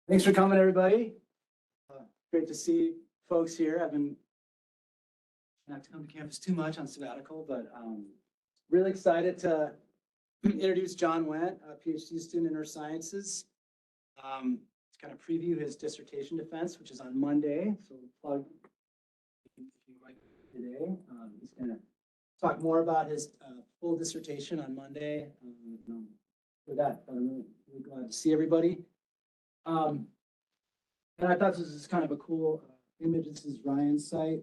Thanks for coming, everybody. Great to see folks here. I've been not to come to campus too much on sabbatical, but really excited to introduce John Wendt, a PhD student in earth sciences. To kind of preview his dissertation defense, which is on Monday. So plug if you like today. He's going to talk more about his full dissertation on Monday. For that, I'm really glad to see everybody. And I thought this is kind of a cool image. This is Ryan's site.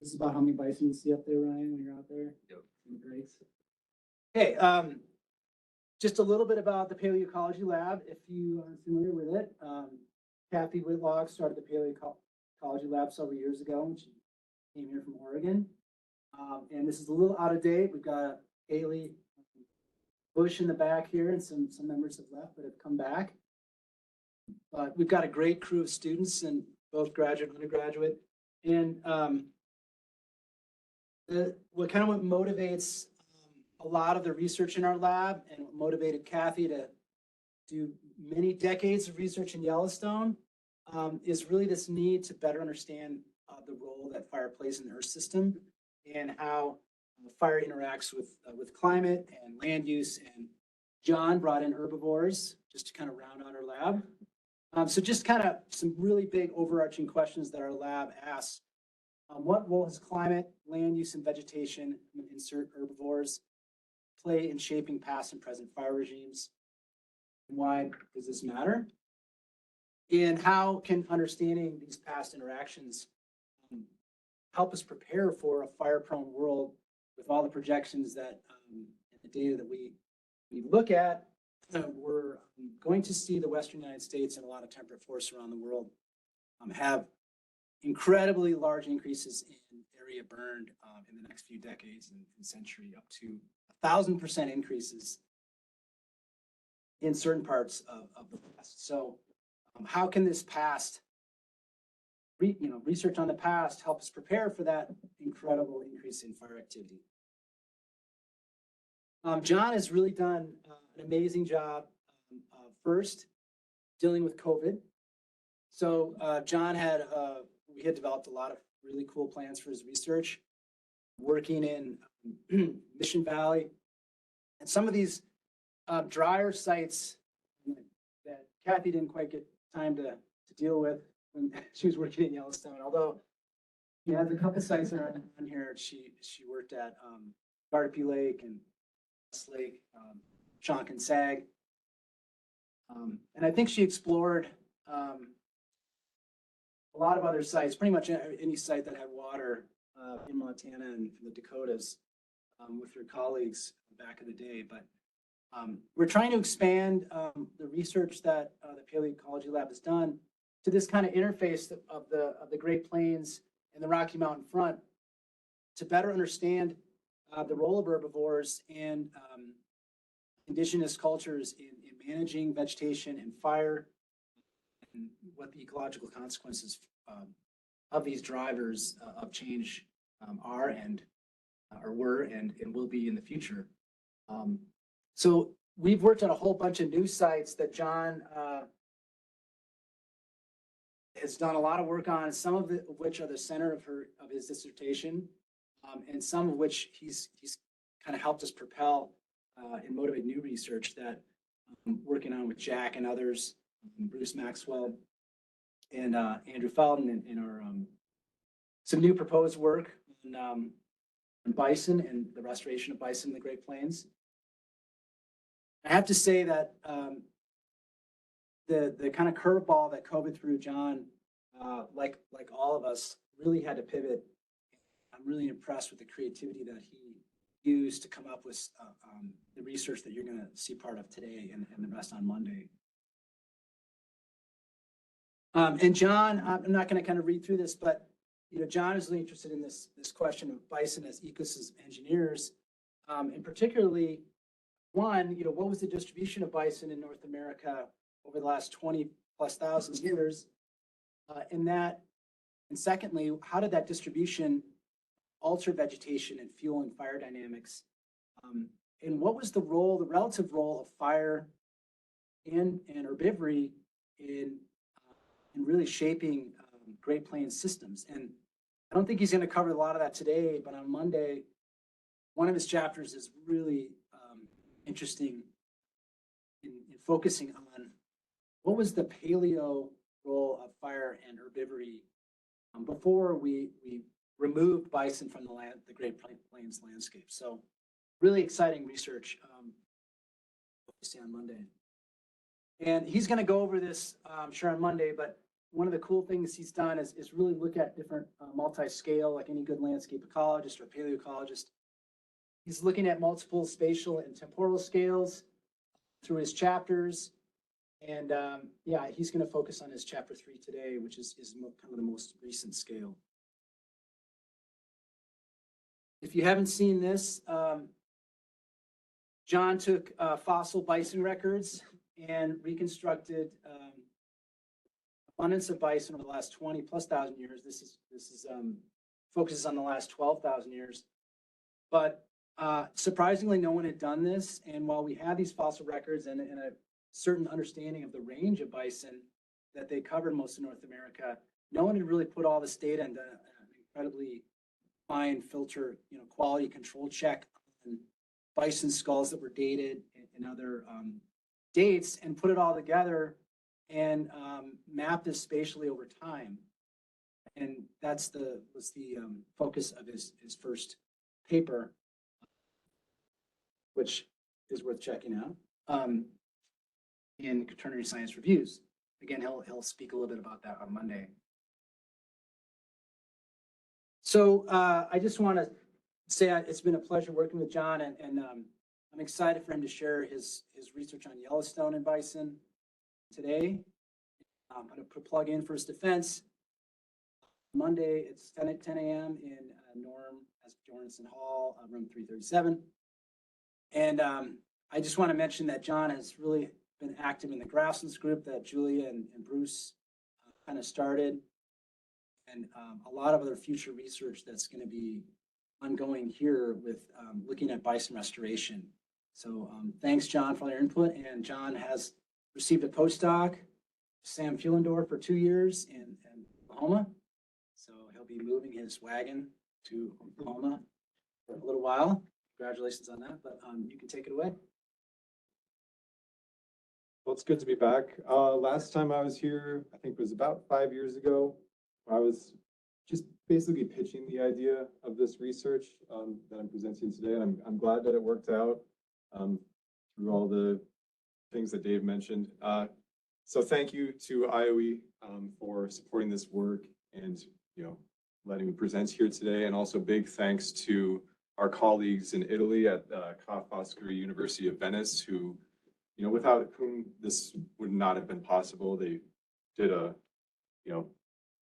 This is about how many bison you see up there, Ryan, when you're out there. Yep. Great. Okay, just a little bit about the Paleoecology Lab, if you aren't familiar with it. Kathy Whitlock started the Paleoecology Lab several years ago when she came here from Oregon. And this is a little out of date. We've got Haley Bush in the back here, and some members have left but have come back. But we've got a great crew of students, and both graduate and undergraduate. And what motivates a lot of the research in our lab, and what motivated Kathy to do many decades of research in Yellowstone, is really this need to better understand the role that fire plays in the Earth system and how fire interacts with climate and land use. And John brought in herbivores just to kind of round out our lab. So just kind of some really big overarching questions that our lab asks. What role has climate, land use, and vegetation, insert herbivores, play in shaping past and present fire regimes? And why does this matter? And how can understanding these past interactions help us prepare for a fire-prone world with all the projections that and the data that we look at? We're going to see the Western United States and a lot of temperate forests around the world have incredibly large increases in area burned in the next few decades and century, up to 1,000% increases in certain parts of the West. So how can this past, research on the past help us prepare for that incredible increase in fire activity? John has really done an amazing job first dealing with COVID. So John we had developed a lot of really cool plans for his research, working in Mission Valley, and some of these drier sites that Kathy didn't quite get time to deal with when she was working in Yellowstone. Although she has a couple sites that are on here. She worked at Gardapi Lake and West Lake, Shonk and Sag. And I think she explored a lot of other sites, pretty much any site that had water in Montana and the Dakotas with her colleagues back in the day. But we're trying to expand the research that the Paleoecology Lab has done to this kind of interface of the Great Plains and the Rocky Mountain front to better understand the role of herbivores and indigenous cultures in managing vegetation and fire, and what the ecological consequences of these drivers of change are and were and will be in the future. So we've worked on a whole bunch of new sites that John has done a lot of work on, some of which are the center of his dissertation, and some of which he's kind of helped us propel and motivate new research that I'm working on with Jack and others, Bruce Maxwell and Andrew Felden in our some new proposed work on bison and the restoration of bison in the Great Plains. I have to say that the kind of curveball that COVID threw John, like all of us, really had to pivot. I'm really impressed with the creativity that he used to come up with the research that you're going to see part of today and the rest on Monday. And John, I'm not going to kind of read through this, but John is really interested in this question of bison as ecosystem engineers, and particularly one, what was the distribution of bison in North America over the last 20,000+ years, and secondly, how did that distribution alter vegetation and fuel and fire dynamics, and what was the relative role of fire and herbivory in really shaping Great Plains systems. And I don't think he's going to cover a lot of that today, but on Monday, one of his chapters is really interesting in focusing on what was the paleo role of fire and herbivory before we removed bison from the Great Plains landscape. So really exciting research on Monday. And he's going to go over this, I'm sure, on Monday, but one of the cool things he's done is really look at different multi-scale, like any good landscape ecologist or paleoecologist. He's looking at multiple spatial and temporal scales through his chapters. And yeah, he's going to focus on his chapter 3 today, which is kind of the most recent scale. If you haven't seen this, John took fossil bison records and reconstructed abundance of bison over the last 20,000+ years. This is focuses on the last 12,000 years. But surprisingly, no one had done this. And while we have these fossil records and a certain understanding of the range of bison that they covered most of North America, no one had really put all this data into an incredibly fine filter, quality control check on bison skulls that were dated and other dates, and put it all together and map this spatially over time. And was the focus of his first paper, which is worth checking out in Quaternary Science Reviews. Again, he'll speak a little bit about that on Monday. So I just want to say it's been a pleasure working with John, and I'm excited for him to share his research on Yellowstone and bison today. I'm going to plug in First Defense. Monday, it's 10 a.m. in Norm Asbjornson Hall, room 337. And I just want to mention that John has really been active in the grasslands group that Julia and Bruce kind of started, and a lot of other future research that's going to be ongoing here with looking at bison restoration. So thanks, John, for all your input. And John has received a postdoc, Sam Fuhlendorf, for 2 years in Oklahoma. So he'll be moving his wagon to Oklahoma for a little while. Congratulations on that, but you can take it away. Well, it's good to be back. Last time I was here, I think it was about 5 years ago. I was just basically pitching the idea of this research that I'm presenting today, and I'm glad that it worked out through all the things that Dave mentioned. So thank you to IOE for supporting this work and letting me present here today, and also big thanks to our colleagues in Italy at Ca' Foscari University of Venice, who, without whom this would not have been possible. They did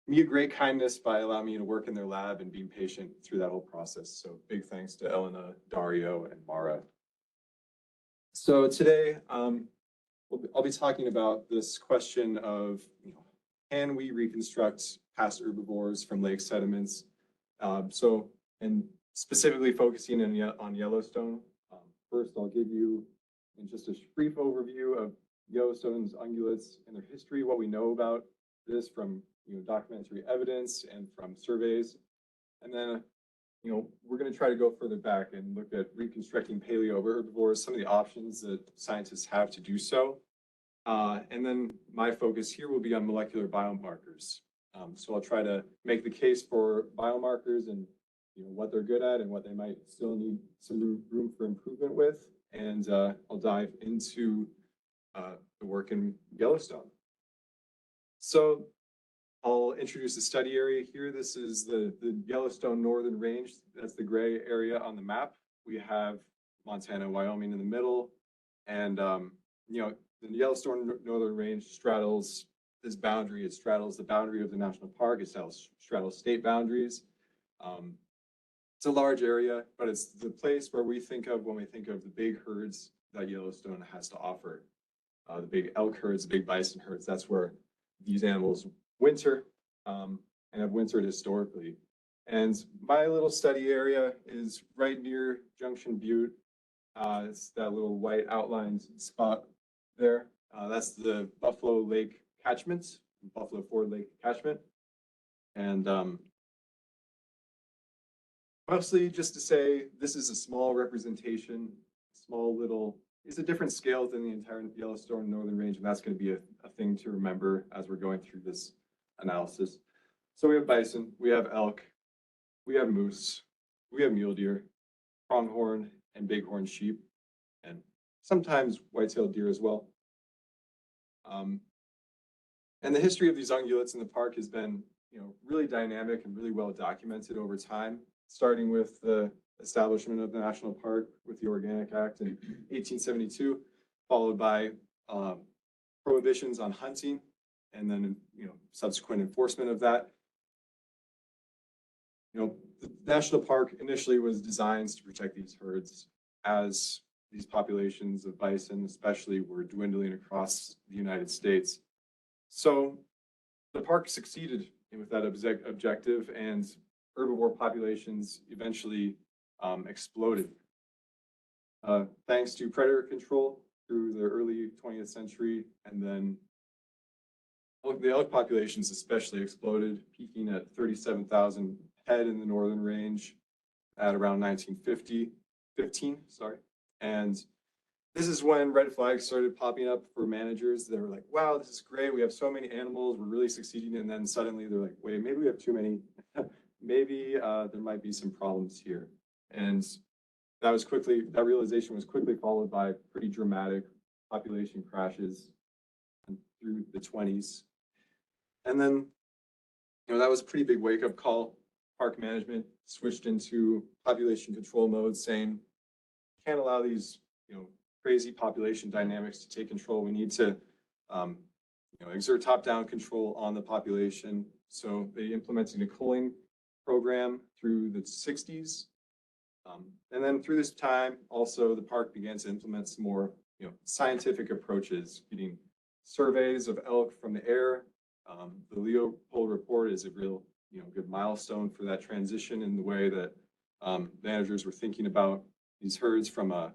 me a great kindness by allowing me to work in their lab and being patient through that whole process. So big thanks to Elena, Dario, and Mara. So today, I'll be talking about this question of, can we reconstruct past herbivores from lake sediments? And specifically focusing on Yellowstone. First, I'll give you just a brief overview of Yellowstone's ungulates and their history, what we know about this from documentary evidence and from surveys. And then, we're going to try to go further back and look at reconstructing paleo herbivores, some of the options that scientists have to do so. And then my focus here will be on molecular biomarkers. So I'll try to make the case for biomarkers and what they're good at and what they might still need some room for improvement with. And I'll dive into the work in Yellowstone. So I'll introduce the study area here. This is the Yellowstone Northern Range. That's the gray area on the map. We have Montana and Wyoming in the middle. And, the Yellowstone Northern Range straddles this boundary. It straddles the boundary of the national park. It straddles state boundaries. It's a large area, but it's the place where we think of when we think of the big herds that Yellowstone has to offer. The big elk herds, the big bison herds, that's where these animals winter and have wintered historically. And my little study area is right near Junction Butte. It's that little white outlined spot there. That's the Buffalo Lake catchment, Buffalo Ford Lake catchment. And mostly just to say, this is a small representation, it's a different scale than the entire Yellowstone Northern Range, and that's going to be a thing to remember as we're going through this analysis. So we have bison, we have elk, we have moose, we have mule deer, pronghorn and bighorn sheep, and sometimes white-tailed deer as well. And the history of these ungulates in the park has been, really dynamic and really well documented over time, starting with the establishment of the national park with the Organic Act in 1872, followed by prohibitions on hunting, and then subsequent enforcement of that. The national park initially was designed to protect these herds as these populations of bison, especially, were dwindling across the United States. So the park succeeded with that objective, and herbivore populations eventually exploded. Thanks to predator control through the early 20th century, and then the elk populations especially exploded, peaking at 37,000 head in the Northern Range at around 1915, sorry. And this is when red flags started popping up for managers that were like, wow, this is great. We have so many animals. We're really succeeding. And then suddenly they're like, wait, maybe we have too many. Maybe there might be some problems here. And that realization was quickly followed by pretty dramatic population crashes through the 20s. And then, that was a pretty big wake-up call. Park management switched into population control mode, saying, can't allow these, crazy population dynamics to take control. We need to, exert top-down control on the population. So they implemented a culling program through the 60s. And then through this time, also, the park began to implement some more, scientific approaches, getting surveys of elk from the air. The Leopold report is a real, good milestone for that transition in the way that managers were thinking about these herds from a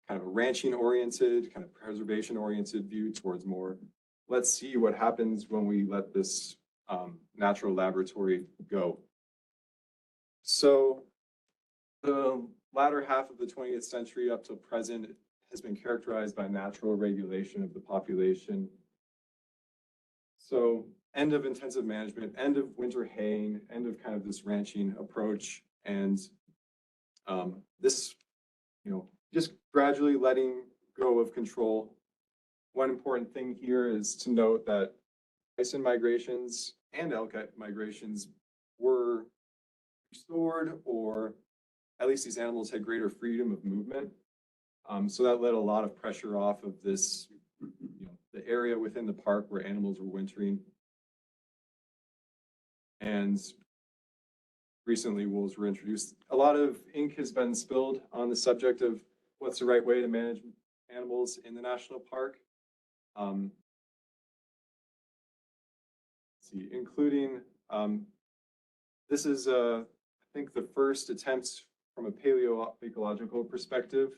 kind of a ranching-oriented, kind of preservation-oriented view towards more, let's see what happens when we let this natural laboratory go. So the latter half of the 20th century up till present has been characterized by natural regulation of the population. So end of intensive management, end of winter haying, end of kind of this ranching approach, and this, just gradually letting go of control. One important thing here is to note that bison migrations and elk migrations were restored, or at least these animals had greater freedom of movement. So that let a lot of pressure off of this, the area within the park where animals were wintering. And recently wolves were introduced. A lot of ink has been spilled on the subject of what's the right way to manage animals in the national park. Let's see, including, this is, I think, the first attempt from a paleoecological perspective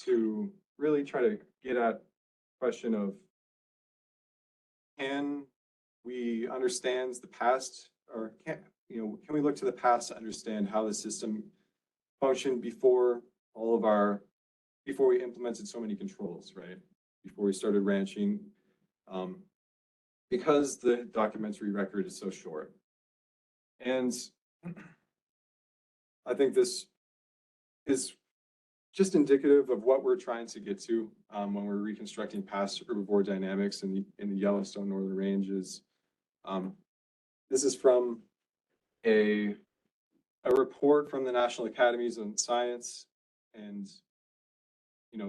to really try to get at the question of, can we understand the past, or can we look to the past to understand how the system functioned before we implemented so many controls, right? Before we started ranching, because the documentary record is so short. And I think this is just indicative of what we're trying to get to when we're reconstructing past herbivore dynamics in the Yellowstone Northern Ranges. This is from a report from the National Academies of Science, and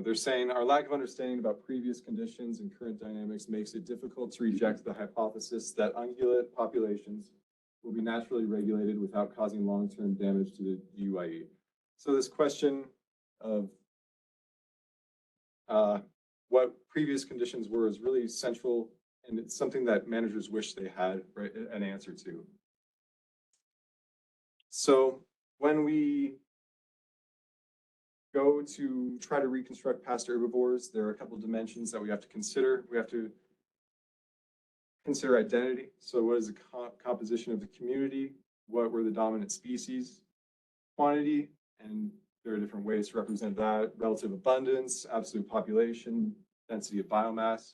they're saying our lack of understanding about previous conditions and current dynamics makes it difficult to reject the hypothesis that ungulate populations will be naturally regulated without causing long-term damage to the UIE. So this question of what previous conditions were is really central, and it's something that managers wish they had an answer to. So when we go to try to reconstruct past herbivores, there are a couple of dimensions that we have to consider. We have to consider identity. So what is the composition of the community? What were the dominant species? Quantity, and there are different ways to represent that: relative abundance, absolute population, density of biomass.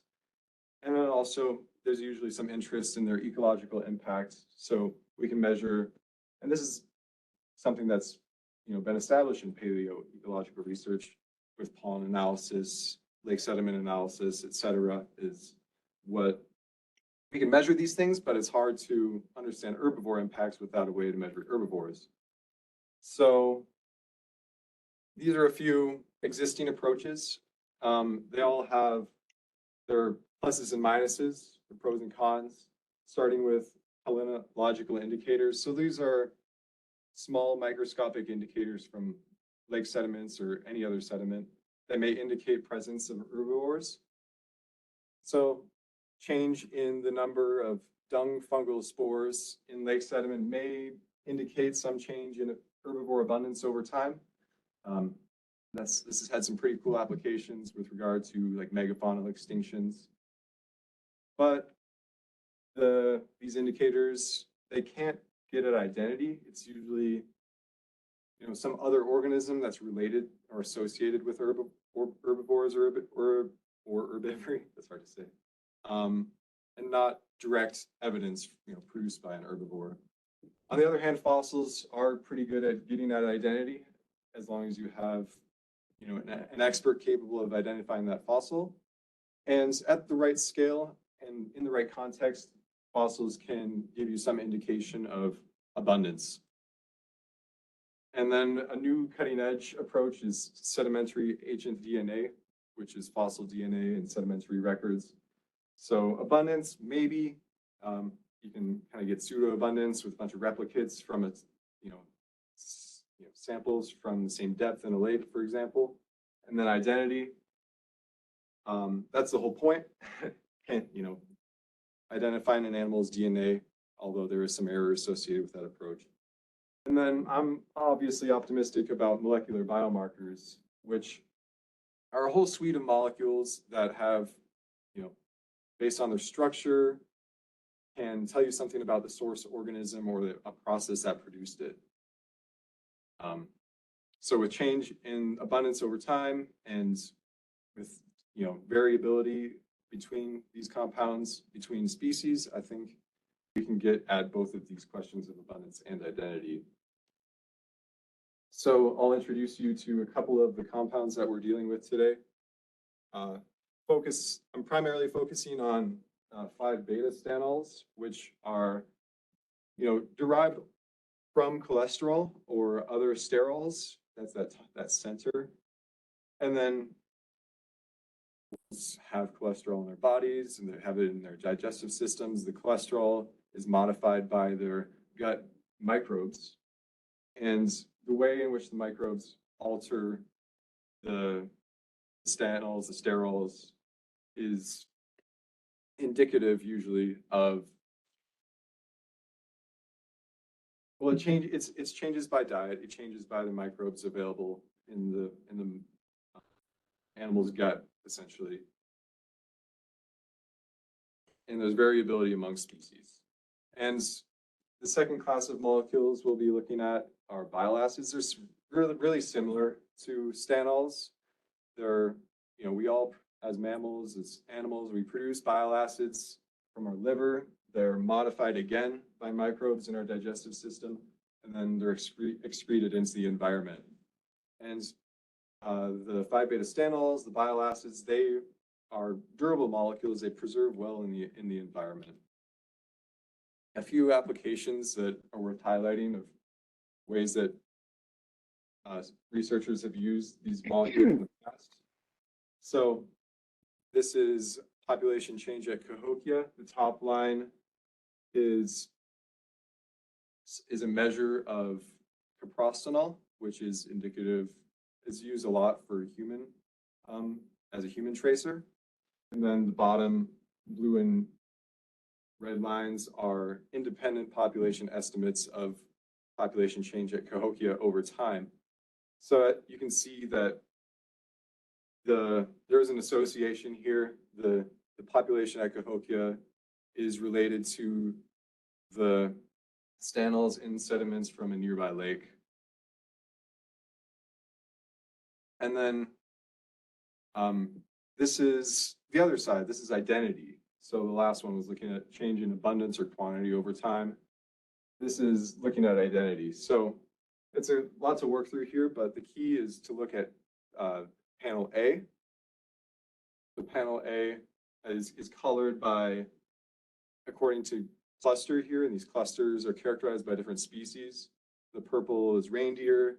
And then also there's usually some interest in their ecological impact. So we can measure, and this is something that's been established in paleoecological research with pollen analysis, lake sediment analysis, et cetera, is what we can measure these things, but it's hard to understand herbivore impacts without a way to measure herbivores. So these are a few existing approaches. They all have their pluses and minuses, the pros and cons, starting with palynological indicators. So these are small microscopic indicators from lake sediments or any other sediment that may indicate presence of herbivores. So change in the number of dung fungal spores in lake sediment may indicate some change in herbivore abundance over time. This has had some pretty cool applications with regard to like megafaunal extinctions. But these indicators, they can't get at identity. It's usually some other organism that's related or associated with herbivores or herbivory. That's hard to say. And not direct evidence produced by an herbivore. On the other hand, fossils are pretty good at getting at identity as long as you have an expert capable of identifying that fossil. And at the right scale and in the right context, fossils can give you some indication of abundance. And then a new cutting edge approach is sedimentary ancient DNA, which is fossil DNA and sedimentary records. So abundance, maybe you can kind of get pseudo abundance with a bunch of replicates from samples from the same depth in a lake, for example. And then identity, that's the whole point. Identifying an animal's DNA, although there is some error associated with that approach. And then I'm obviously optimistic about molecular biomarkers, which are a whole suite of molecules that have, based on their structure, can tell you something about the source organism or a process that produced it. So with change in abundance over time and with variability between these compounds, between species, I think we can get at both of these questions of abundance and identity. So I'll introduce you to a couple of the compounds that we're dealing with today. I'm primarily focusing on 5-beta stanols, which are derived from cholesterol or other sterols. That's that center. And then have cholesterol in their bodies and they have it in their digestive systems. The cholesterol is modified by their gut microbes. And the way in which the microbes alter the stanols, the sterols, is indicative usually of, well, it changes by diet. It changes by the microbes available in the animal's gut, essentially. And there's variability among species. And the second class of molecules we'll be looking at are bile acids. They're really similar to stanols. They're, we all, as mammals, as animals, we produce bile acids from our liver. They're modified again by microbes in our digestive system, and then they're excreted into the environment. And the 5-beta stanols, the bile acids, they are durable molecules. They preserve well in the environment. A few applications that are worth highlighting of ways that researchers have used these molecules in the past. So this is population change at Cahokia. The top line is a measure of caprostanol, which is indicative, is used a lot for human, as a human tracer. And then the bottom blue and red lines are independent population estimates of population change at Cahokia over time. So you can see that there is an association here. The population at Cahokia is related to the stanals in sediments from a nearby lake. And then this is the other side. This is identity. So the last one was looking at change in abundance or quantity over time. This is looking at identity. So it's a lot to work through here, but the key is to look at panel A. The panel A is colored by, according to cluster here, and these clusters are characterized by different species. The purple is reindeer,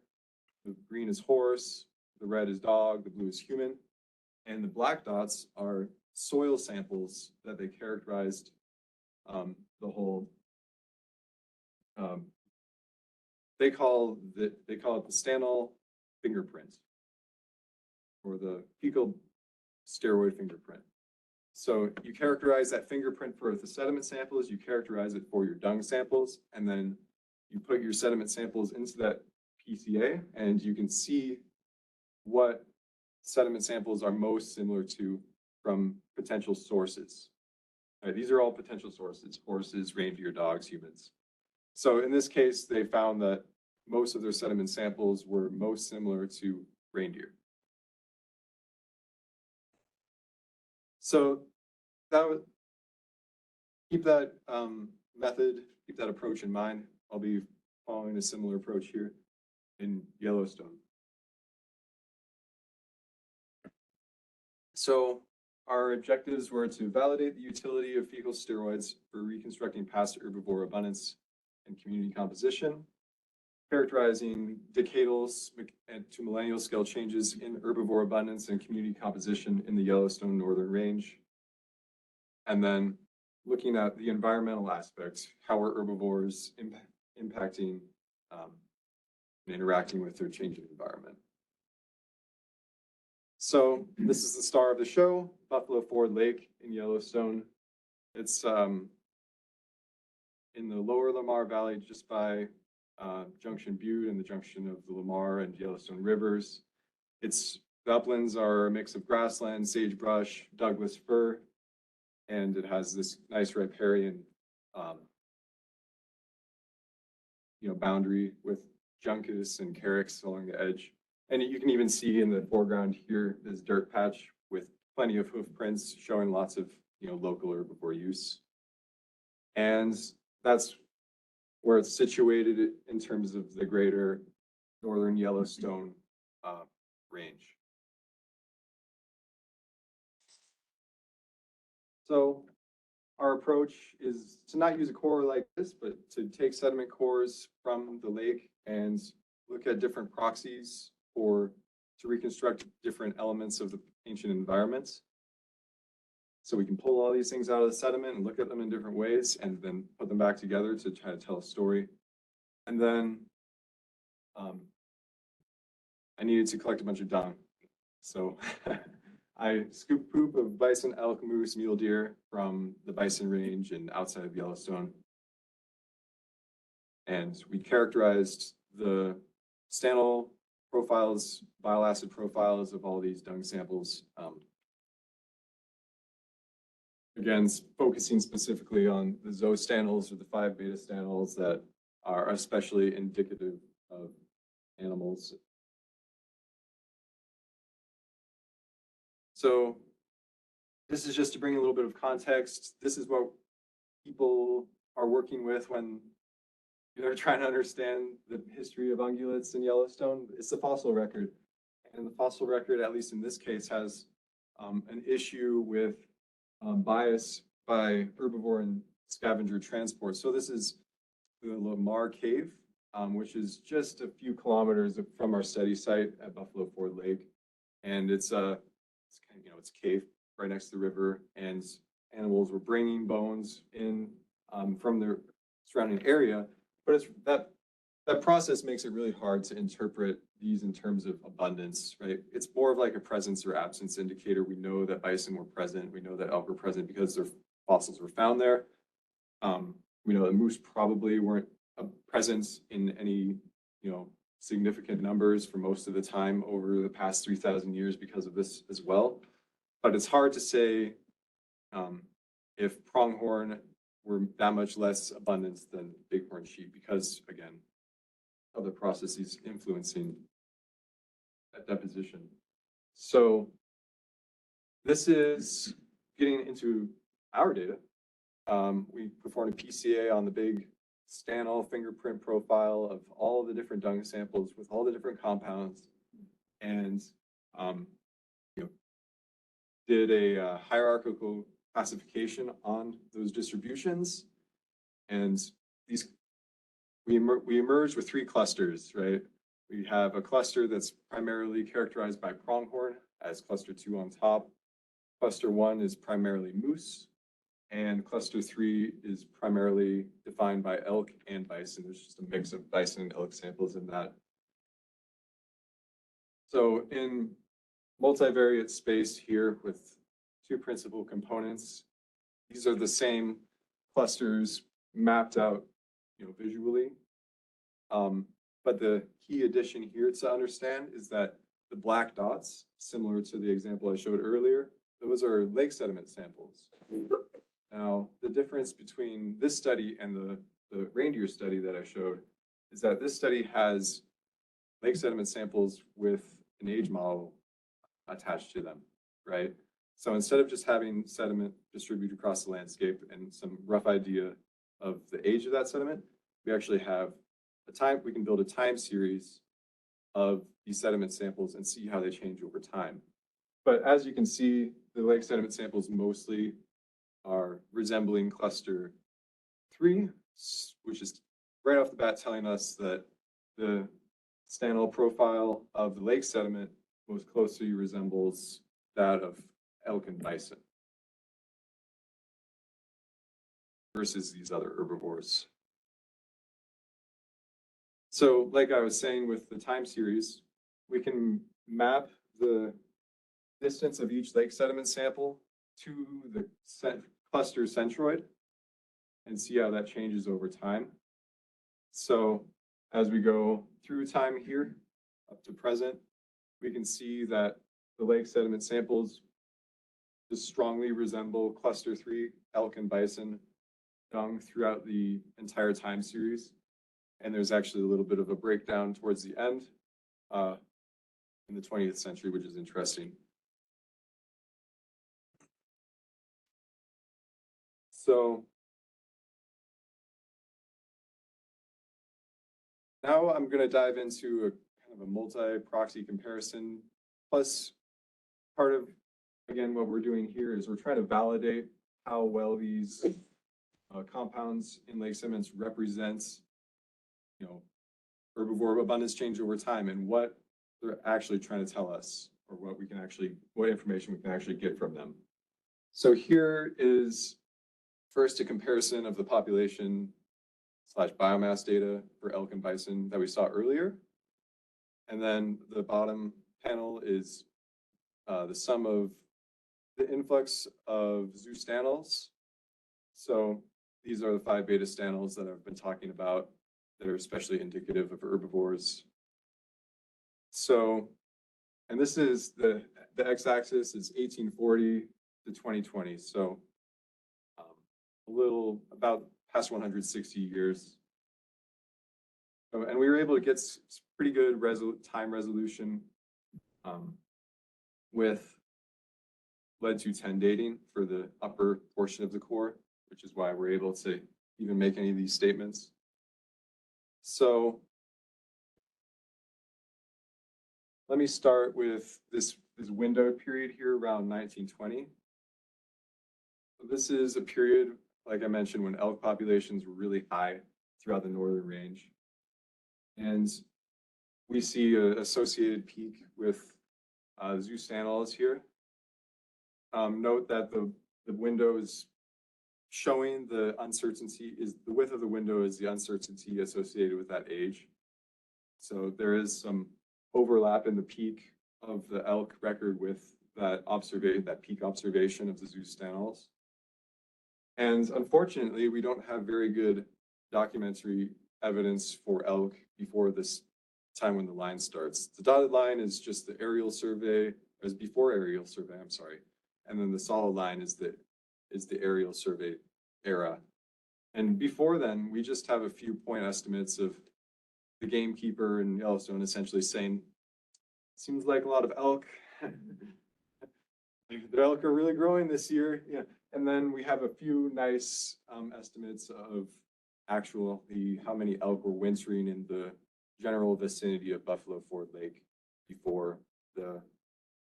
the green is horse, the red is dog, the blue is human, and the black dots are soil samples that they characterized the whole. They call it the stanal fingerprint, or the fecal steroid fingerprint. So you characterize that fingerprint for the sediment samples, you characterize it for your dung samples, and then you put your sediment samples into that PCA, and you can see what sediment samples are most similar to from potential sources. All right, these are all potential sources: horses, reindeer, dogs, humans. So in this case, they found that most of their sediment samples were most similar to reindeer. So that would keep that method, keep that approach in mind. I'll be following a similar approach here in Yellowstone. So our objectives were to validate the utility of fecal steroids for reconstructing past herbivore abundance and community composition, characterizing decadal to millennial scale changes in herbivore abundance and community composition in the Yellowstone Northern Range, and then looking at the environmental aspects. How are herbivores impacting and interacting with their changing environment? So this is the star of the show, Buffalo Ford Lake in Yellowstone. It's in the lower Lamar Valley, just by Junction Butte and the junction of the Lamar and Yellowstone rivers. The uplands are a mix of grassland, sagebrush, Douglas fir, and it has this nice riparian boundary with juncus and carex along the edge. And you can even see in the foreground here, this dirt patch with plenty of hoof prints showing lots of local herbivore use. And that's where it's situated in terms of the greater northern Yellowstone range. So our approach is to not use a core like this, but to take sediment cores from the lake and look at different proxies to reconstruct different elements of the ancient environments. So we can pull all these things out of the sediment and look at them in different ways and then put them back together to try to tell a story. And then I needed to collect a bunch of dung. So I scooped poop of bison, elk, moose, mule deer from the bison range and outside of Yellowstone. And we characterized the stanal profiles, bile acid profiles of all these dung samples. Again, focusing specifically on the zoostanals or the 5 beta stanals that are especially indicative of animals. So this is just to bring a little bit of context. This is what people are working with when they're trying to understand the history of ungulates in Yellowstone. It's the fossil record. And the fossil record, at least in this case, has an issue with bias by herbivore and scavenger transport. So this is the Lamar Cave, which is just a few kilometers from our study site at Buffalo Ford Lake. And it's a cave right next to the river, and animals were bringing bones in from the surrounding area. But it's that process makes it really hard to interpret these in terms of abundance, right? It's more of like a presence or absence indicator. We know that bison were present. We know that elk were present because their fossils were found there. We know that moose probably weren't present in any, significant numbers for most of the time over the past 3,000 years because of this as well. But it's hard to say if pronghorn were that much less abundant than bighorn sheep because, again, of the processes influencing that deposition. So this is getting into our data. We performed a PCA on the big Stanall fingerprint profile of all the different dung samples with all the different compounds, and you know, did a hierarchical classification on those distributions. And these we emerged with three clusters, right? We have a cluster that's primarily characterized by pronghorn as cluster 2 on top. Cluster 1 is primarily moose, and cluster 3 is primarily defined by elk and bison. There's just a mix of bison and elk samples in that. So in multivariate space here with two principal components, these are the same clusters mapped out, visually. But the key addition here to understand is that the black dots, similar to the example I showed earlier, those are lake sediment samples. Now, the difference between this study and the reindeer study that I showed is that this study has lake sediment samples with an age model attached to them, right? So instead of just having sediment distributed across the landscape and some rough idea of the age of that sediment, we actually have we can build a time series of these sediment samples and see how they change over time. But as you can see, the lake sediment samples mostly are resembling cluster 3, which is right off the bat telling us that the Stanall profile of the lake sediment most closely resembles that of elk and bison versus these other herbivores. So like I was saying with the time series, we can map the distance of each lake sediment sample to the cluster centroid and see how that changes over time. So as we go through time here up to present, we can see that the lake sediment samples just strongly resemble cluster 3 elk and bison dung throughout the entire time series. And there's actually a little bit of a breakdown towards the end in the 20th century, which is interesting. So now I'm going to dive into a kind of a multi-proxy comparison. Plus, part of, again, what we're doing here is we're trying to validate how well these compounds in lake sediments represent herbivore abundance change over time and what they're actually trying to tell us, or what information we can actually get from them. So here is first a comparison of the population / biomass data for elk and bison that we saw earlier. And then the bottom panel is the sum of the influx of zoostannals. So these are the 5 beta stannals that I've been talking about that are especially indicative of herbivores. So, and this is the x-axis is 1840 to 2020. So a little about past 160 years. So, and we were able to get pretty good time resolution with lead 210 dating for the upper portion of the core, which is why we're able to even make any of these statements. So let me start with this window period here around 1920. So this is a period, like I mentioned, when elk populations were really high throughout the northern range. And we see an associated peak with zoostannals here. Note that the window is showing the uncertainty, the width of the window is the uncertainty associated with that age. So there is some overlap in the peak of the elk record with that peak observation of the zoostannals. And unfortunately, we don't have very good documentary evidence for elk before this time when the line starts. The dotted line is just the aerial survey, or is before aerial survey, I'm sorry. And then the solid line is the is the aerial survey era. And before then, we just have a few point estimates of the gamekeeper in Yellowstone essentially saying, seems like a lot of elk. The elk are really growing this year. Yeah. And then we have a few nice estimates of how many elk were wintering in the general vicinity of Buffalo Ford Lake before the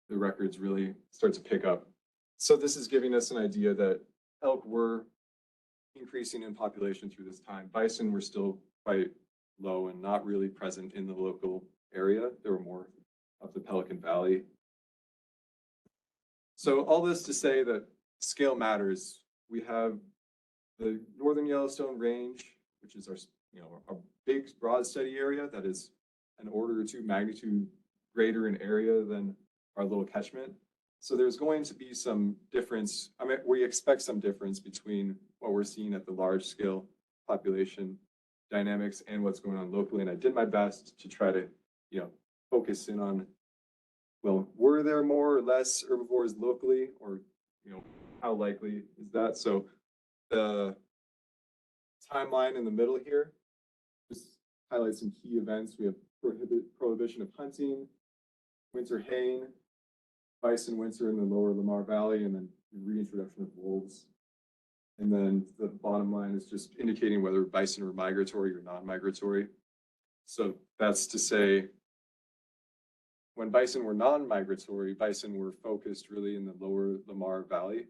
records really start to pick up. So this is giving us an idea that elk were increasing in population through this time. Bison were still quite low and not really present in the local area. There were more up the Pelican Valley. So all this to say that scale matters. We have the Northern Yellowstone Range, which is our big broad study area that is an order or two magnitude greater in area than our little catchment. So there's going to be some difference. I mean, we expect some difference between what we're seeing at the large scale population dynamics and what's going on locally. And I did my best to try to, focus in on, well, were there more or less herbivores locally, or, how likely is that? So the timeline in the middle here just highlights some key events. We have prohibition of hunting, winter haying, bison winter in the lower Lamar Valley, and then reintroduction of wolves. And then the bottom line is just indicating whether bison were migratory or non-migratory. So that's to say, when bison were non-migratory, bison were focused really in the lower Lamar Valley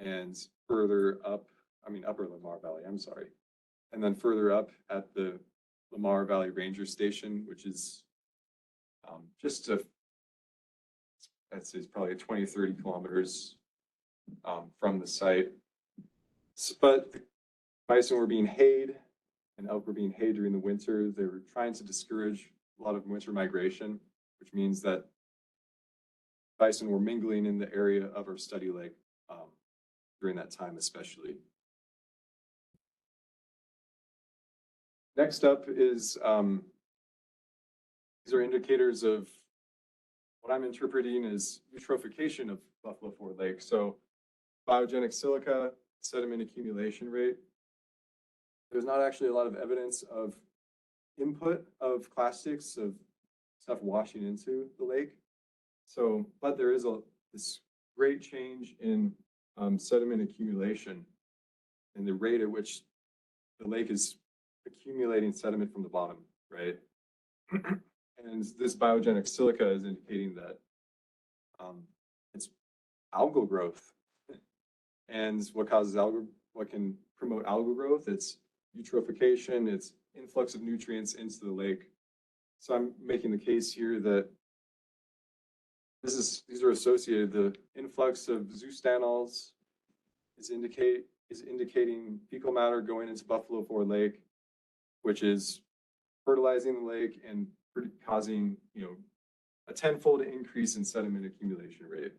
and further up, upper Lamar Valley, I'm sorry. And then further up at the Lamar Valley Ranger Station, which is I'd say it's probably 20, 30 kilometers from the site. But the bison were being hayed and elk were being hayed during the winter. They were trying to discourage a lot of winter migration, which means that bison were mingling in the area of our study lake during that time especially. Next up is, these are indicators of what I'm interpreting as eutrophication of Buffalo Ford Lake. So biogenic silica, sediment accumulation rate. There's not actually a lot of evidence of input of clastics, of stuff washing into the lake. So, but there is this great change in sediment accumulation and the rate at which the lake is accumulating sediment from the bottom, right? And this biogenic silica is indicating that it's algal growth. And what causes what can promote algal growth? It's eutrophication, it's influx of nutrients into the lake. So I'm making the case here that these are associated. The influx of zoostanols is indicating fecal matter going into Buffalo Ford Lake, which is fertilizing the lake and causing, a tenfold increase in sediment accumulation rate.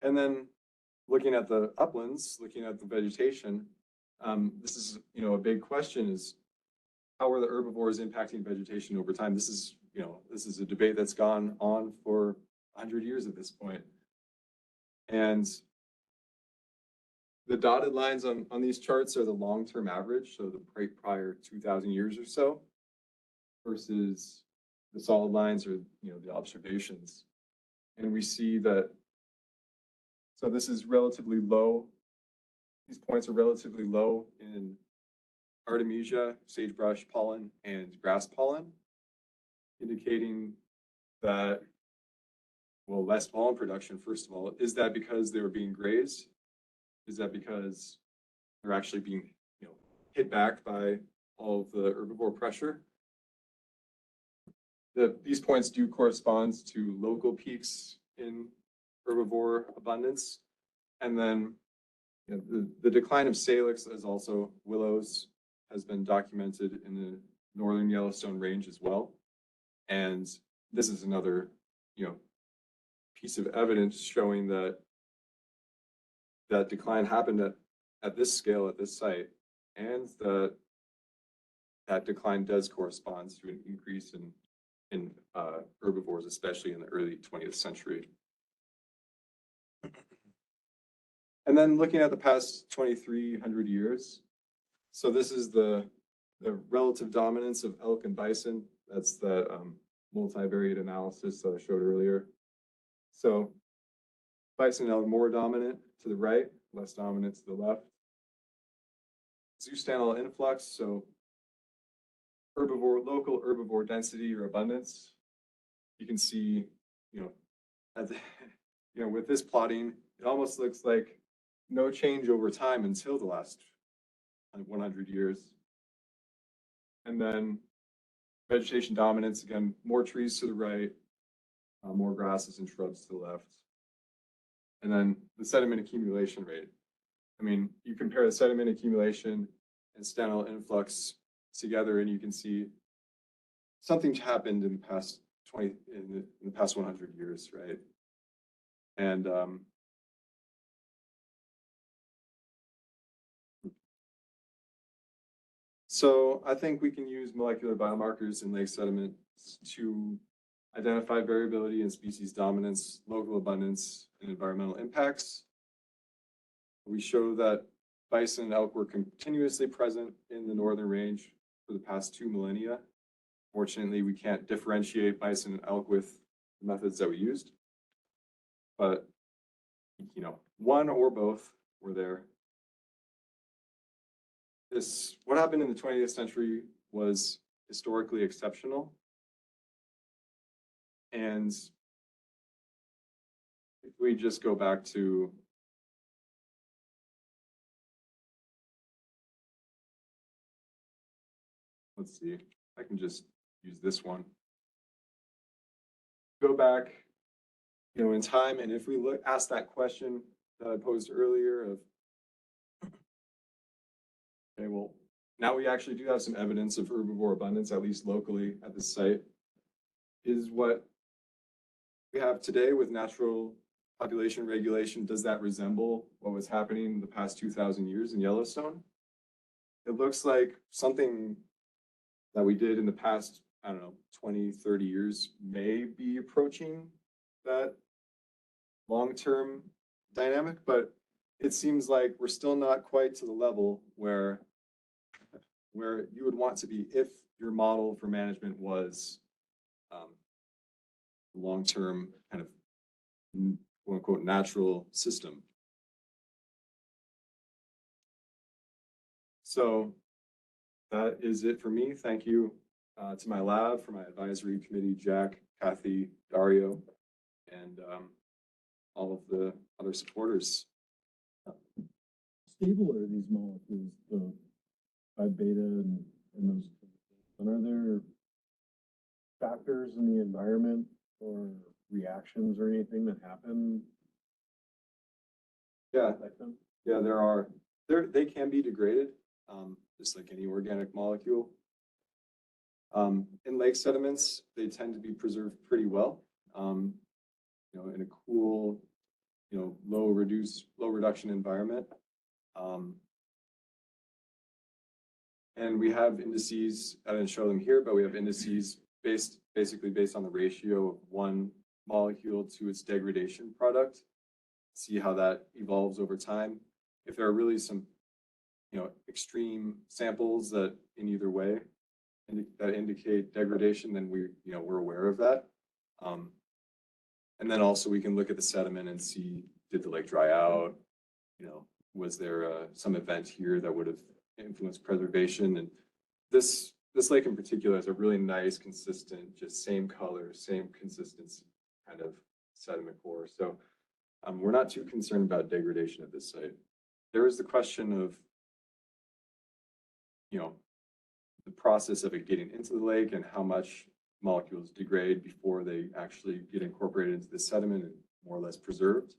And then looking at the uplands, looking at the vegetation, this is, a big question is, how are the herbivores impacting vegetation over time? This is a debate that's gone on for 100 years at this point. And the dotted lines on these charts are the long-term average, so the prior 2,000 years or so, versus the solid lines are, the observations. And we see that, so this is relatively low. These points are relatively low in Artemisia, sagebrush pollen, and grass pollen, indicating that, well, less pollen production, first of all. Is that because they were being grazed? Is that because they're actually being, hit back by all of the herbivore pressure? These points do correspond to local peaks in herbivore abundance. And then the decline of salix, as also willows, has been documented in the northern Yellowstone range as well. And this is another, piece of evidence showing that decline happened at this scale, at this site, and that decline does correspond to an increase in herbivores, especially in the early 20th century. And then looking at the past 2,300 years. So this is the relative dominance of elk and bison. That's the multivariate analysis that I showed earlier. So bison and elk more dominant to the right, less dominant to the left. Zoostanal influx, so local herbivore density or abundance. You can see, at the, with this plotting, it almost looks like no change over time until the last 100 years. And then vegetation dominance, again, more trees to the right, more grasses and shrubs to the left. And then the sediment accumulation rate. I mean, you compare the sediment accumulation and stanal influx together, and you can see something happened in the past 100 years, right? And so I think we can use molecular biomarkers in lake sediment to identify variability in species dominance, local abundance, and environmental impacts. We show that bison and elk were continuously present in the northern range for the past 2 millennia. Fortunately, we can't differentiate bison and elk with the methods that we used, but one or both were there. What happened in the 20th century was historically exceptional. And if we just go back to let's see, I can just use this one. Go back, in time, and if we ask that question that I posed earlier of, okay, well, now we actually do have some evidence of herbivore abundance, at least locally at this site. Is what we have today with natural population regulation, does that resemble what was happening in the past 2,000 years in Yellowstone? It looks like something that we did in the past, 20, 30 years may be approaching that long-term dynamic, but it seems like we're still not quite to the level where you would want to be if your model for management was long-term kind of quote unquote natural system. So that is it for me. Thank you to my lab, for my advisory committee, Jack, Kathy, Dario, and all of the other supporters. Stable are these molecules, the 5-beta and those, and are there factors in the environment or reactions or anything that happen? Yeah, Like them? yeah, there are. They can be degraded, just like any organic molecule. In lake sediments, they tend to be preserved pretty well. In a cool, low reduction environment. And we have indices, I didn't show them here, but we have indices basically based on the ratio of one molecule to its degradation product. See how that evolves over time. If there are really some, extreme samples that in either way that indicate degradation, then we're aware of that. And then also we can look at the sediment and see, did the lake dry out? Was there some event here that would have influenced preservation? And this lake in particular has a really nice, consistent, just same color, same consistency kind of sediment core. So we're not too concerned about degradation at this site. There is the question of, the process of it getting into the lake and how much molecules degrade before they actually get incorporated into the sediment and more or less preserved.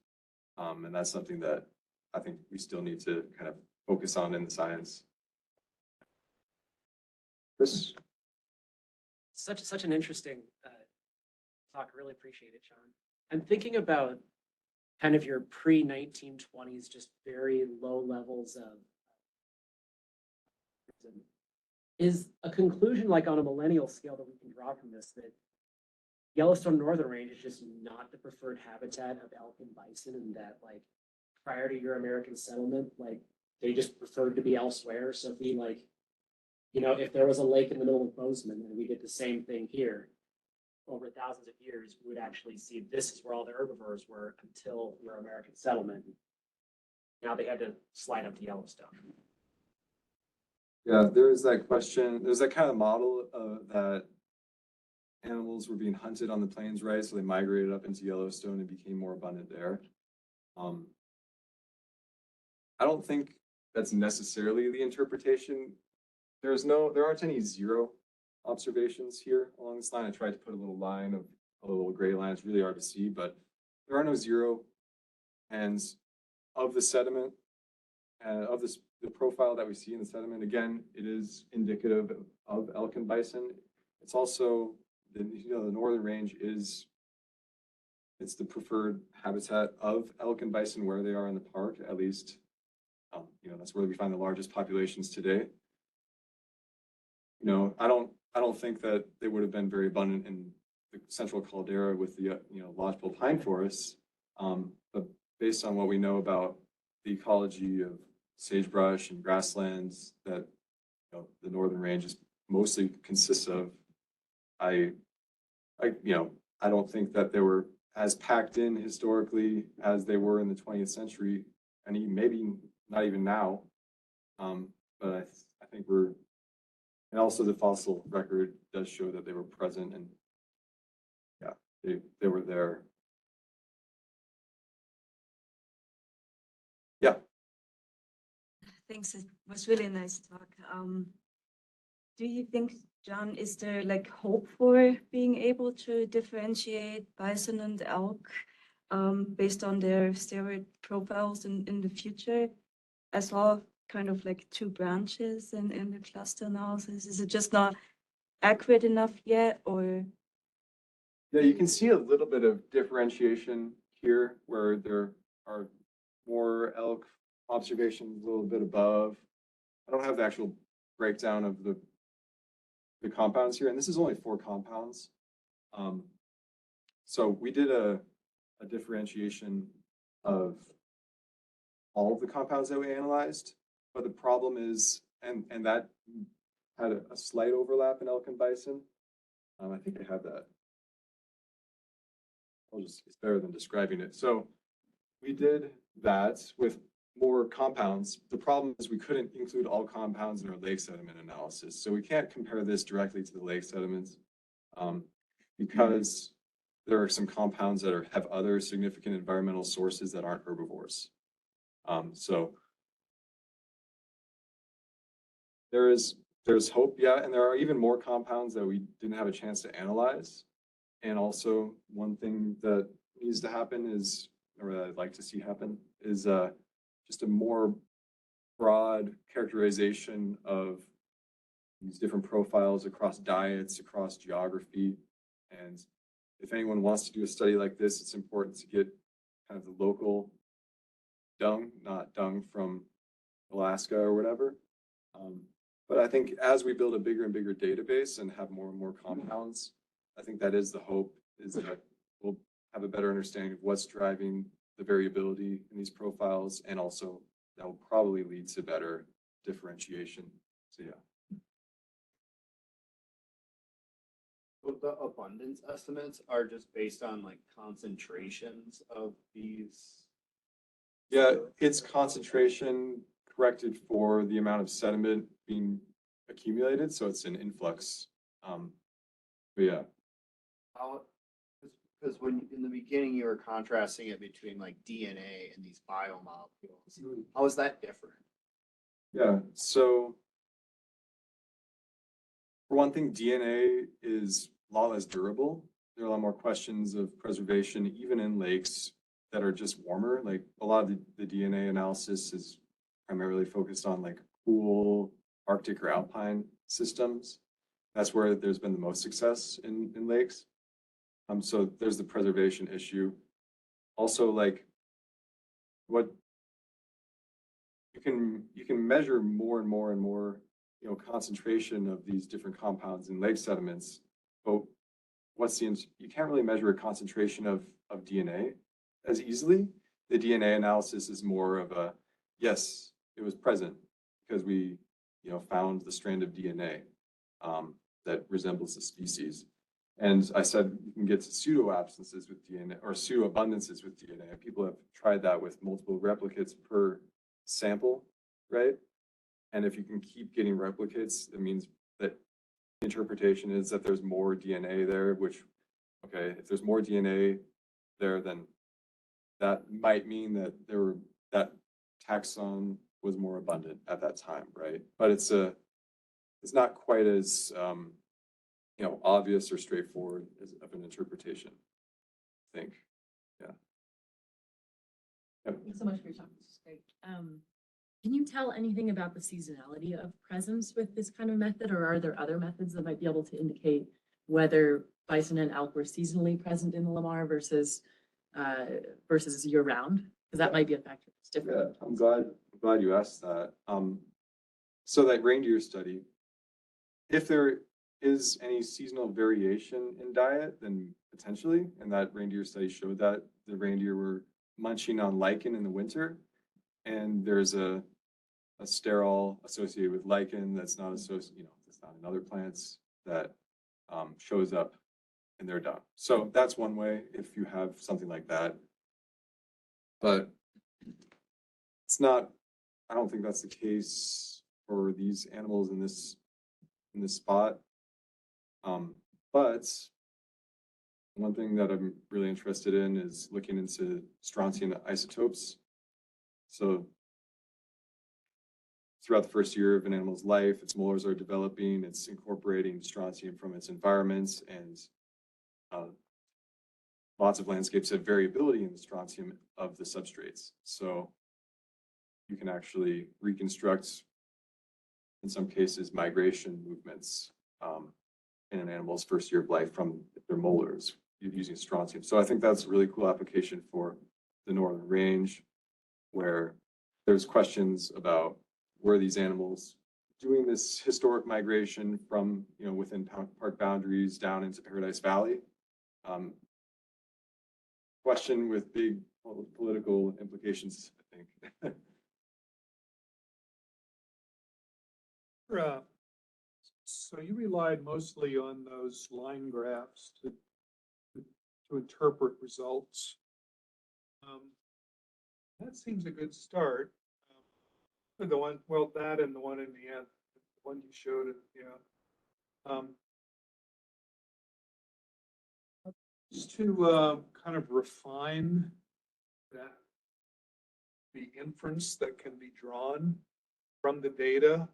And that's something that I think we still need to kind of focus on in the science. Chris? Such an interesting talk. Really appreciate it, John. I'm thinking about kind of your pre-1920s, just very low levels of. Is a conclusion like on a millennial scale that we can draw from this that Yellowstone Northern Range is just not the preferred habitat of elk and bison, and that like prior to your American settlement, like they just preferred to be elsewhere. So if we like, you know, if there was a lake in the middle of Bozeman and we did the same thing here, over thousands of years, we would actually see this is where all the herbivores were until your American settlement. Now they had to slide up to Yellowstone. Yeah, there's that question, there's that kind of model that animals were being hunted on the plains, right? So they migrated up into Yellowstone and became more abundant there. I don't think that's necessarily the interpretation. There aren't any zero observations here along this line. I tried to put a little line of a little gray line. It's really hard to see, but there are no zero. And of the sediment, of the profile that we see in the sediment, again, it is indicative of elk and bison. It's also the northern range it's the preferred habitat of elk and bison where they are in the park, at least. That's where we find the largest populations today. I don't think that they would have been very abundant in the central caldera with the lodgepole pine forests. But based on what we know about the ecology of sagebrush and grasslands that the northern range is mostly consists of, I don't think that they were as packed in historically as they were in the 20th century, and maybe not even now. But I think and also the fossil record does show that they were present, and yeah, they were there. Yeah. Thanks. It was really nice talk. Do you think, John, is there like hope for being able to differentiate bison and elk based on their steroid profiles in the future? I saw kind of like two branches in the cluster analysis. Is it just not accurate enough yet, or? Yeah, you can see a little bit of differentiation here where there are more elk observations a little bit above. I don't have the actual breakdown of the compounds here, and this is only 4 compounds. So we did a differentiation of all of the compounds that we analyzed, but the problem is, and that had a slight overlap in elk and bison. I think I have that. It's better than describing it. So we did that with more compounds. The problem is we couldn't include all compounds in our lake sediment analysis. So we can't compare this directly to the lake sediments because there are some compounds that have other significant environmental sources that aren't herbivores. So there's hope, yeah, and there are even more compounds that we didn't have a chance to analyze. And also one thing that needs to happen is, or that I'd like to see happen, is just a more broad characterization of these different profiles across diets, across geography. And if anyone wants to do a study like this, it's important to get kind of the local dung, not dung from Alaska or whatever. But I think as we build a bigger and bigger database and have more and more compounds, I think that is the hope, is that we'll have a better understanding of what's driving the variability in these profiles, and also that will probably lead to better differentiation. So yeah. Well, the abundance estimates are just based on like concentrations of these. Yeah, it's concentration corrected for the amount of sediment being accumulated, so it's an influx. But yeah. Because when in the beginning you were contrasting it between like DNA and these biomolecules, how is that different? Yeah, so for one thing, DNA is a lot less durable. There are a lot more questions of preservation, even in lakes that are just warmer. Like a lot of the DNA analysis is primarily focused on like cool Arctic or alpine systems. That's where there's been the most success in lakes. So there's the preservation issue. Also, like what you can measure more and more and more, concentration of these different compounds in lake sediments. But you can't really measure a concentration of DNA as easily. the DNA analysis is more of a, yes, it was present because we, found the strand of DNA that resembles the species. And I said you can get to pseudo absences with DNA or pseudo abundances with DNA. People have tried that with multiple replicates per sample, right? And if you can keep getting replicates, it means that the interpretation is that there's more DNA there, which, okay, if there's more DNA there, then that might mean that that taxon was more abundant at that time, right? But it's not quite as obvious or straightforward as of an interpretation, I think. Yeah. Yep. Thanks so much for your talk. This is great. Can you tell anything about the seasonality of presence with this kind of method, or are there other methods that might be able to indicate whether bison and elk were seasonally present in the Lamar versus year round? Because that might be a factor that's different. Yeah, I'm glad you asked that. So that reindeer study, if there is any seasonal variation in diet, then potentially, and that reindeer study showed that the reindeer were munching on lichen in the winter, and there's a sterol associated with lichen that's not associated, that's not in other plants that shows up in their dung. So that's one way if you have something like that. But it's not, I don't think that's the case for these animals in this spot. But one thing that I'm really interested in is looking into strontium isotopes. So throughout the first year of an animal's life, its molars are developing, it's incorporating strontium from its environment, and lots of landscapes have variability in the strontium of the substrates. So you can actually reconstruct, in some cases, migration movements in an animal's first year of life from their molars using strontium. So I think that's a really cool application for the northern range, where there's questions about where these animals doing this historic migration from, within park boundaries down into Paradise Valley. Question with big political implications, I think. So you relied mostly on those line graphs to interpret results. That seems a good start. The one, well, that and the one in the end, the one you showed it, yeah. Just to kind of refine that, the inference that can be drawn from the data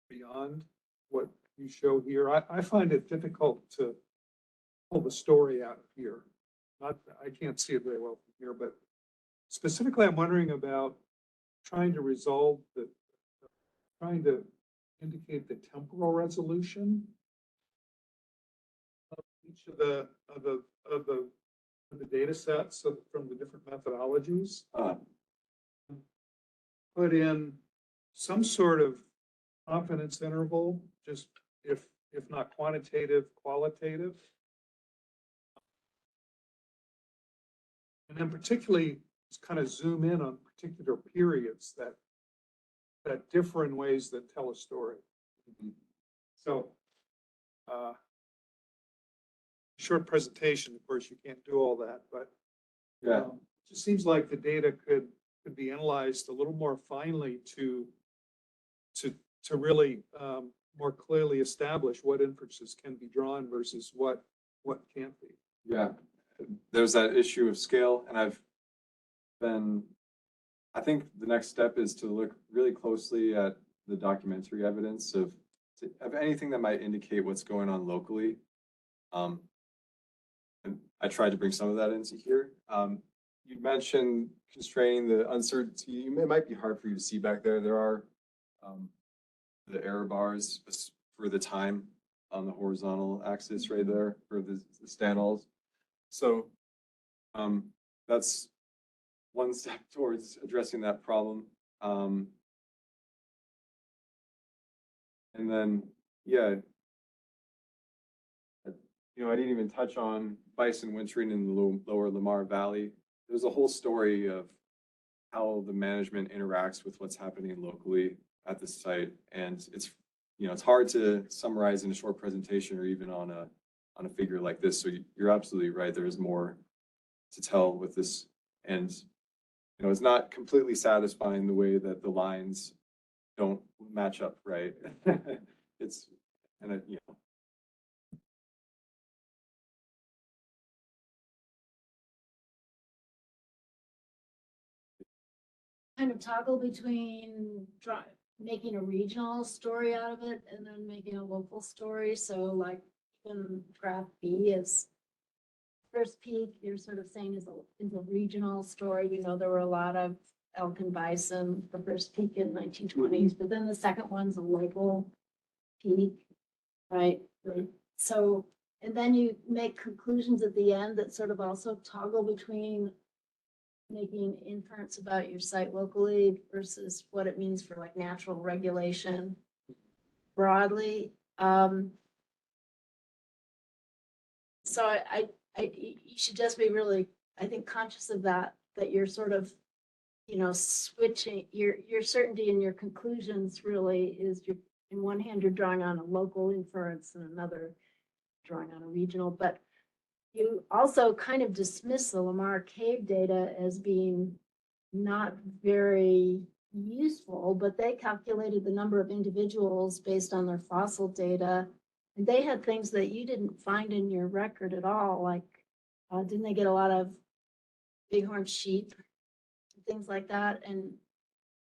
beyond what you show here. I find it difficult to pull the story out of here. I can't see it very well from here, but specifically I'm wondering about trying to indicate the temporal resolution of each of the data sets from the different methodologies. Put in some sort of confidence interval, just if not quantitative, qualitative. And then particularly just kind of zoom in on particular periods that differ in ways that tell a story. So short presentation, of course, you can't do all that, but Yeah. it just seems like the data could be analyzed a little more finely to really more clearly establish what inferences can be drawn versus what can't be. Yeah, there's that issue of scale, and I think the next step is to look really closely at the documentary evidence of anything that might indicate what's going on locally. And I tried to bring some of that into here. You mentioned constraining the uncertainty. It might be hard for you to see back there. There are the error bars for the time on the horizontal axis right there for the stanols. So that's one step towards addressing that problem. And then, yeah, I didn't even touch on bison wintering in the lower Lamar Valley. there's a whole story of how the management interacts with what's happening locally at the site. And it's, it's hard to summarize in a short presentation or even on a figure like this. So you're absolutely right. There is more to tell with this. And, it's not completely satisfying the way that the lines don't match up, right? It's, and it, kind of toggle between making a regional story out of it and then making a local story. So like in graph B is first peak, you're sort of saying is a regional story. There were a lot of elk and bison, the first peak in 1920s, but then the second one's a local peak, right? So, and then you make conclusions at the end that sort of also toggle between making inference about your site locally versus what it means for like natural regulation broadly. So you should just be really, I think, conscious of that you're sort of, switching your certainty in your conclusions really is in one hand, you're drawing on a local inference and another drawing on a regional, but you also kind of dismiss the Lamar Cave data as being not very useful, but they calculated the number of individuals based on their fossil data. And they had things that you didn't find in your record at all. Like, didn't they get a lot of bighorn sheep, things like that? And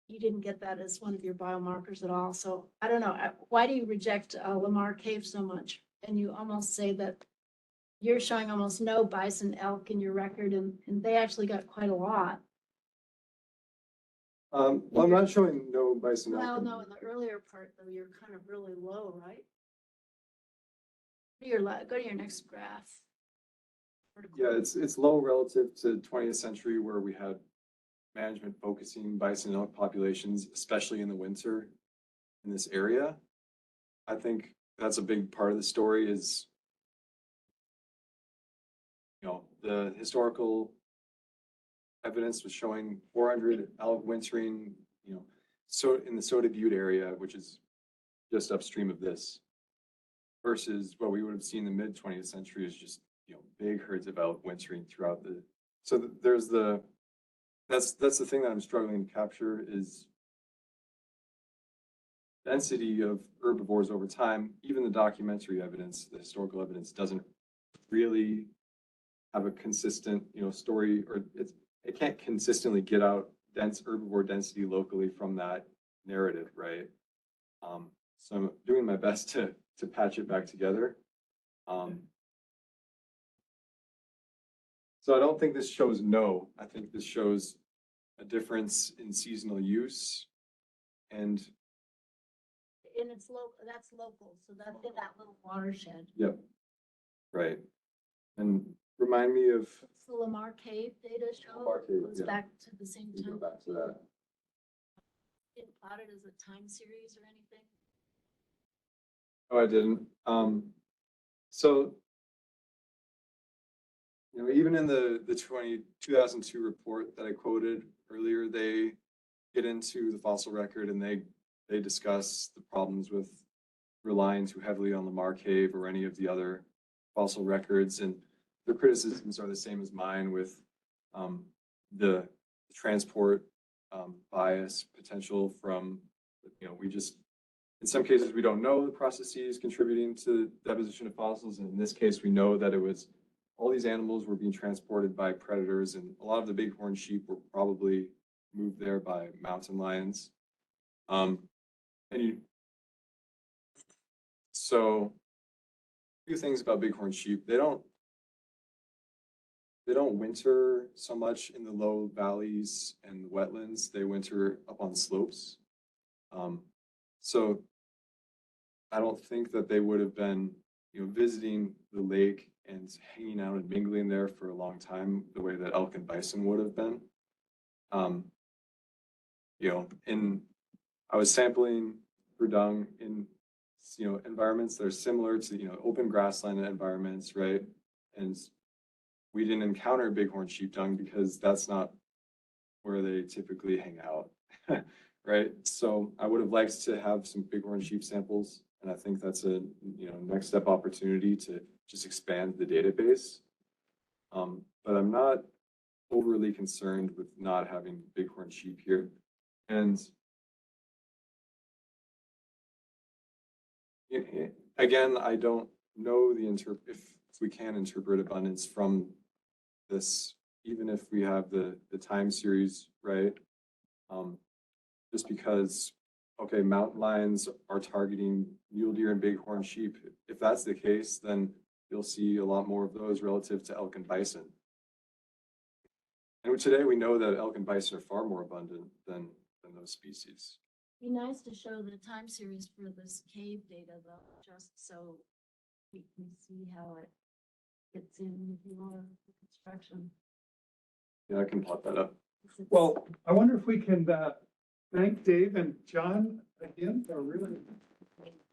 you didn't get that as one of your biomarkers at all. So I don't know, why do you reject Lamar Cave so much? And you almost say that you're showing almost no bison elk in your record, and they actually got quite a lot. well, I'm not showing no bison. Well, no, in the earlier part, though, you're kind of really low, right? Go to your next graph. Yeah, it's low relative to 20th century where we had management focusing bison and elk populations, especially in the winter in this area. I think that's a big part of the story is, the historical evidence was showing 400 elk wintering, so in the Soda Butte area, which is just upstream of this, versus what we would have seen in the mid 20th century is just, big herds of elk wintering throughout the, so there's that's the thing that I'm struggling to capture is density of herbivores over time. Even the documentary evidence, the historical evidence doesn't really have a consistent, story, or it can't consistently get out dense herbivore density locally from that narrative, right? So I'm doing my best to patch it back together. So I don't think this shows no. I think this shows a difference in seasonal use, and it's local. That's local, so that's in that little watershed. yep, right. And remind me of What's the Lamar Cave data show? Lamar Cave, Goes yeah. back to the same we go time. back to that. Didn't plot it as a time series or anything. Oh, I didn't. So, even in the 2002 report that I quoted earlier, they get into the fossil record and they discuss the problems with relying too heavily on Lamar Cave or any of the other fossil records. And their criticisms are the same as mine with the transport bias potential from, we just, in some cases, we don't know the processes contributing to deposition of fossils. And in this case, we know that it was all these animals were being transported by predators, and a lot of the bighorn sheep were probably moved there by mountain lions. So a few things about bighorn sheep. They don't winter so much in the low valleys and wetlands. They winter up on the slopes. So I don't think that they would have been, visiting the lake and hanging out and mingling there for a long time the way that elk and bison would have been. I was sampling for dung in, environments that are similar to, open grassland environments, right? And we didn't encounter bighorn sheep dung because that's not where they typically hang out, right? So I would have liked to have some bighorn sheep samples, and I think that's a, next step opportunity to just expand the database. But I'm not overly concerned with not having bighorn sheep here. And again, I don't know if we can interpret abundance from this, even if we have the time series, right? Just because, okay, mountain lions are targeting mule deer and bighorn sheep. If that's the case, then you'll see a lot more of those relative to elk and bison. And today we know that elk and bison are far more abundant than those species. Be nice to show the time series for this cave data though, just so we can see how it fits in with your construction. Yeah, I can plot that up. Well, I wonder if we can thank Dave and John again for really